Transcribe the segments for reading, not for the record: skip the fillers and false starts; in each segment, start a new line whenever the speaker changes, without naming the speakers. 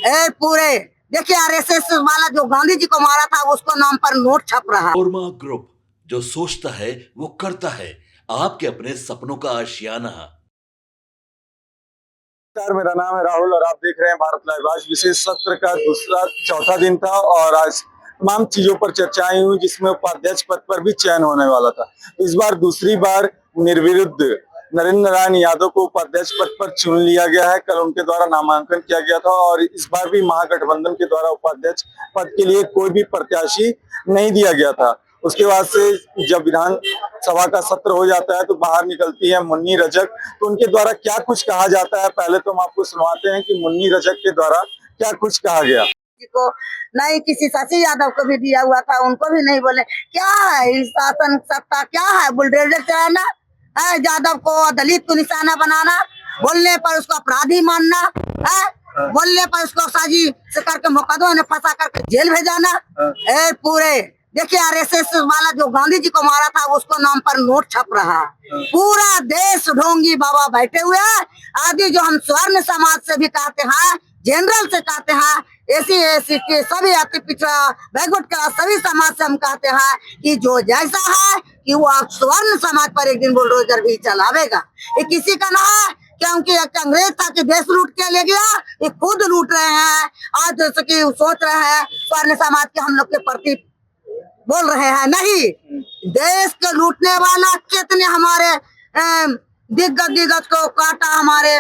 ए पूरे देखिए आरएसएस वाला जो गांधी जी को मारा था उसको नाम पर नोट छप रहा है।
कोरमा ग्रुप, जो सोचता है वो करता है, आपके अपने सपनों का आशियाना।
नमस्कार, मेरा नाम है राहुल और आप देख रहे हैं भारत लाइव। आज विशेष सत्र का चौथा दिन था और आज तमाम चीजों पर चर्चाएं हुई, जिसमें उपाध्यक्ष पद पर भी चयन होने वाला था। इस बार दूसरी बार निर्विरोध नरेंद्र नारायण यादव को उपाध्यक्ष पद पर चुन लिया गया है। कल उनके द्वारा नामांकन किया गया था और इस बार भी महागठबंधन के द्वारा उपाध्यक्ष पद के लिए कोई भी प्रत्याशी नहीं दिया गया था। उसके बाद से जब विधानसभा का सत्र हो जाता है तो बाहर निकलती है मुन्नी रजक, तो उनके द्वारा क्या कुछ कहा जाता है पहले तो हम आपको सुनवाते हैं कि मुन्नी रजक के द्वारा क्या कुछ कहा गया।
को नहीं किसी शशि यादव को भी दिया हुआ था, उनको भी नहीं बोले। क्या है इस शासन सत्ता, क्या है बुलडोजर चलाना है, यादव को दलित को निशाना बनाना, बोलने पर उसको अपराधी मानना है, बोलने पर उसको साजी से करके मुकदमे में फंसा करके जेल भेजाना। ए पूरे देखिए आरएसएस वाला जो गांधी जी को मारा था उसको नाम पर नोट छप रहा है। पूरा देश ढोंगी बाबा बैठे हुए हैं। आदि जो हम स्वर्ण समाज से भी कहते हैं, जनरल से कहते हैं, एसी के सभी अति पिछड़ा बैकवर्ड क्लास सभी समाज से हम कहते हैं कि जो जैसा है कि वो स्वर्ण समाज पर एक दिन बुलडोजर भी चलावेगा। ये किसी का ना है, क्योंकि एक अंग्रेज था कि देश लूट के ले गया, ये खुद लूट रहे हैं। आज जैसे कि सोच रहे हैं स्वर्ण समाज के हम लोग के प्रति बोल रहे हैं, नहीं, देश के लूटने वाला कितने हमारे दिग्गज को काटा, हमारे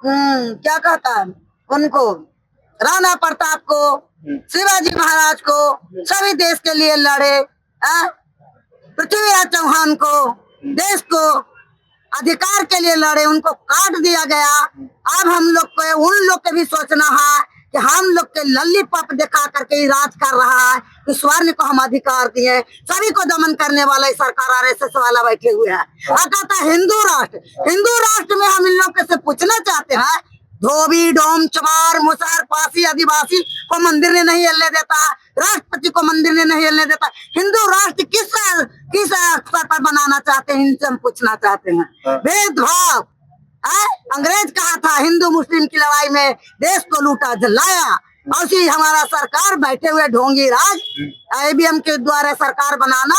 क्या कहता है उनको, राणा प्रताप को, शिवाजी महाराज को, सभी देश के लिए लड़े। पृथ्वीराज चौहान को, देश को अधिकार के लिए लड़े, उनको काट दिया गया। अब हम लोग को उन लोग के भी सोचना है कि हम लोग के लल्लीपॉप दिखा करके राज कर रहा है कि स्वर्ण को हम अधिकार दिए, सभी को दमन करने वाला सरकार आरएसएस वाला बैठे हुए है। कहता हिंदू राष्ट्र में हम इन लोग से पूछना चाहते हैं, धोबी डोम चमार मुसहर पासी आदिवासी को मंदिर ने नहीं हिलने देता, राष्ट्रपति को मंदिर ने नहीं हिलने देता। हिंदू राष्ट्र किस स्तर पर बनाना चाहते हैं, इनसे हम पूछना चाहते हैं। भेदभाव अंग्रेज कहा था हिंदू मुस्लिम की लड़ाई में देश को लूटा जलाया, और उसी हमारा सरकार बैठे हुए ढोंगी राज आईबीएम के द्वारा सरकार बनाना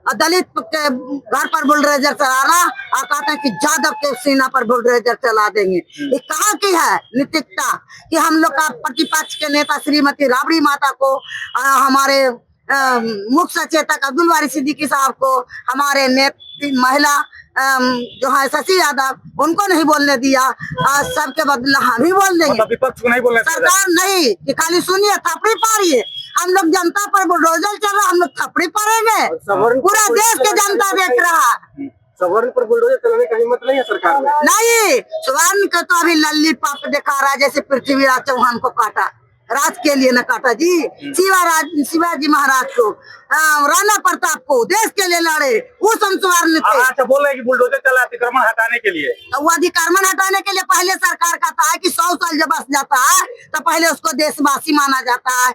और दलित के घर पर बुलडोजर चलाना और कहते हैं कि यादव के सीना पर बुलडोजर चला देंगे। ये कहाँ की है नैतिकता कि हम लोग का प्रतिपक्ष के नेता श्रीमती राबड़ी माता को, हमारे मुख्य सचेतक अब्दुल वारिस सिद्दीकी साहब को, हमारे महिला जो है शशि यादव, उनको नहीं बोलने दिया। सबके बदला हम ही बोल देंगे,
विपक्ष को नहीं बोलने
सरकार नहीं कि खाली सुनिए थपड़ी पारिए। हम लोग जनता पर बुलडोजर चल रहा, हम लोग थपड़ी पड़ेंगे, पूरा देश के जनता देख रहा।
सवर्ण पर बुलडोजर चलाने का हिम्मत नहीं है सरकार में।
नहीं, स्वर्ण का तो अभी लल्लीपॉप दिखा रहा है, जैसे पृथ्वीराज चौहान को काटा, राज के लिए न काटा जी, शिवाजी महाराज को, राणा प्रताप को देश के लिए लड़े, वो संस्वर्ण थे।
अच्छा, बोल रहे हैं कि बुलडोजर चला अतिक्रमण हटाने के लिए।
तो वो अतिक्रमण हटाने के लिए पहले सरकार कहता है कि 100 साल जब बस जाता है तो पहले उसको देशवासी माना जाता है,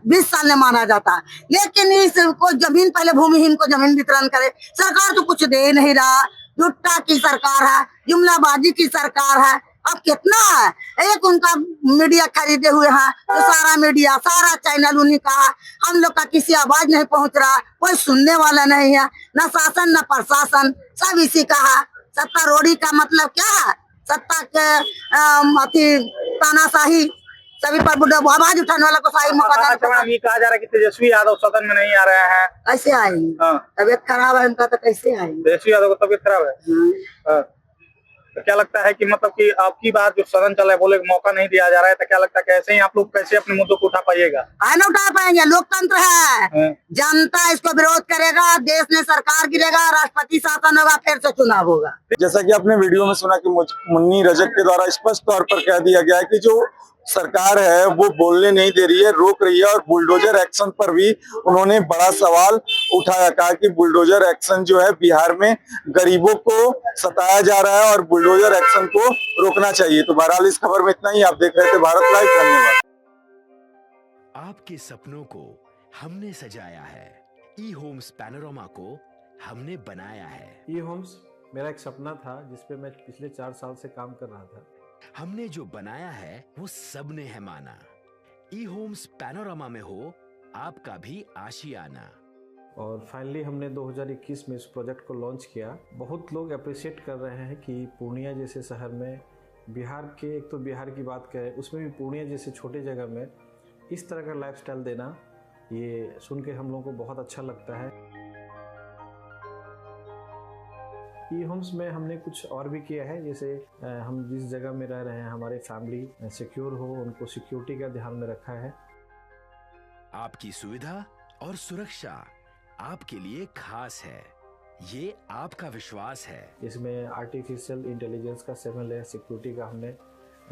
20 साल में माना जाता है। लेकिन इसको जमीन, पहले भूमिहीन को जमीन वितरण करे, सरकार तो कुछ दे नहीं रहा। जुट्टा की सरकार है, जुमलाबाजी की सरकार है। अब कितना है, एक उनका मीडिया खरीदे हुए हैं, तो सारा मीडिया सारा चैनल उन्हीं का है। हम लोग का किसी आवाज नहीं पहुंच रहा, कोई सुनने वाला नहीं है, न शासन न प्रशासन, सब इसी का है। सत्तारूढ़ी का मतलब क्या है, सत्ता के अति तानाशाही, सभी पर आवाज उठाने वाला को सही मौका देना।
ये कहा जा रहा है कि तेजस्वी यादव सदन में नहीं आ रहे हैं,
कैसे आएंगे? तबियत खराब है उनका, तो कैसे आएंगे?
तेजस्वी यादव को तबियत खराब है। तो क्या लगता है कि मतलब कि आपकी बात जो सदन चल रहा है, बोले मौका नहीं दिया जा रहा है, तो क्या लगता है कैसे ही आप लोग कैसे अपने मुद्दों को उठा पाइएगा?
ना उठा पाएंगे, लोकतंत्र है, जनता इसको विरोध करेगा, देश में सरकार गिरेगा, राष्ट्रपति शासन होगा, फिर से चुनाव होगा।
जैसा कि आपने वीडियो में सुना कि मुन्नी रजक के द्वारा स्पष्ट तौर पर कह दिया गया है कि जो सरकार है वो बोलने नहीं दे रही है, रोक रही है। और बुलडोजर एक्शन पर भी उन्होंने बड़ा सवाल उठाया, कहा कि बुलडोजर एक्शन जो है बिहार में गरीबों को सताया जा रहा है और बुलडोजर एक्शन को रोकना चाहिए। तो बहरहाल इस खबर में इतना ही। आप देख रहे थे भारत लाइव, धन्यवाद।
आपके सपनों को हमने सजाया है, ई होम्स पैनोरमा को हमने बनाया है।
ई होम्स मेरा एक सपना था जिसपे मैं पिछले 4 साल से काम कर रहा था।
हमने जो बनाया है वो सबने है माना। ई होम्स पैनोरामा में हो आपका भी आशियाना।
और फाइनली हमने 2021 में इस प्रोजेक्ट को लॉन्च किया। बहुत लोग अप्रिशिएट कर रहे हैं कि पूर्णिया जैसे शहर में, बिहार के, एक तो बिहार की बात करें उसमें भी पूर्णिया जैसे छोटे जगह में इस तरह का लाइफस्टाइल देना, ये सुन के हम लोगों को बहुत अच्छा लगता है। ई होम्स में हमने कुछ और भी किया है, जैसे हम जिस जगह में रह रहे हैं हमारे फैमिली सिक्योर हो, उनको सिक्योरिटी का ध्यान में रखा है।
आपकी सुविधा और सुरक्षा आपके लिए खास है, ये आपका विश्वास है।
इसमें आर्टिफिशियल इंटेलिजेंस का 7 लेयर सिक्योरिटी का हमने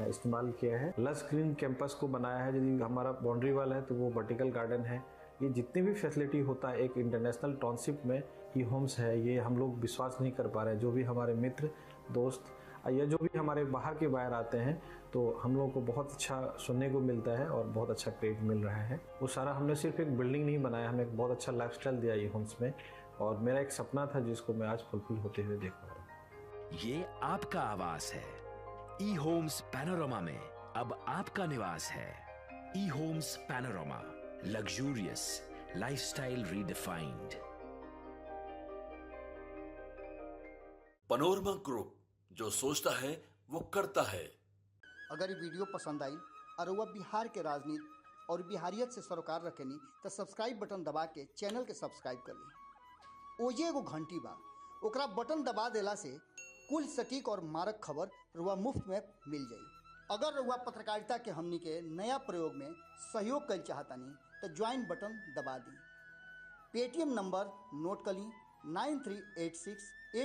इस्तेमाल किया है। लस ग्रीन कैंपस को बनाया है। यदि हमारा बाउंड्री वाल है तो वो वर्टिकल गार्डन है। ये जितनी भी फैसिलिटी होता है एक इंटरनेशनल टाउनशिप में, ई होम्स है, ये हम लोग विश्वास नहीं कर पा रहे हैं। जो भी हमारे मित्र दोस्त या जो भी हमारे बाहर के बाहर आते हैं तो हम लोगों को बहुत अच्छा सुनने को मिलता है और बहुत अच्छा क्रेडिट मिल रहा है। वो सारा हमने सिर्फ एक बिल्डिंग नहीं बनाया, हमें एक बहुत अच्छा लाइफस्टाइल दिया ई होम्स में, और मेरा एक सपना था जिसको मैं आज फुलफिल होते हुए देख पा रहा हूँ।
ये आपका आवास है। ई होम्स पैनोरामा में अब आपका निवास है। E Homes Panorama, luxurious lifestyle redefined.
Panorama Group, जो सोचता है वो करता है।
अगर ये वीडियो पसंद आई और वह बिहार के राजनीति और बिहारियत से सरोकार रखेनी तो सब्सक्राइब बटन दबा के चैनल के सब्सक्राइब कर ली। ओजे एगो घंटी बा, ओकरा बटन दबा देला से कुल सटीक और मारक खबर रुआ मुफ्त में मिल जाई। अगर रुआ पत्रकारिता के हमनी के नया प्रयोग में सहयोग कर चाहतानी तो ज्वाइन बटन दबा दी। पेटीएम नंबर नोट कर ली 9386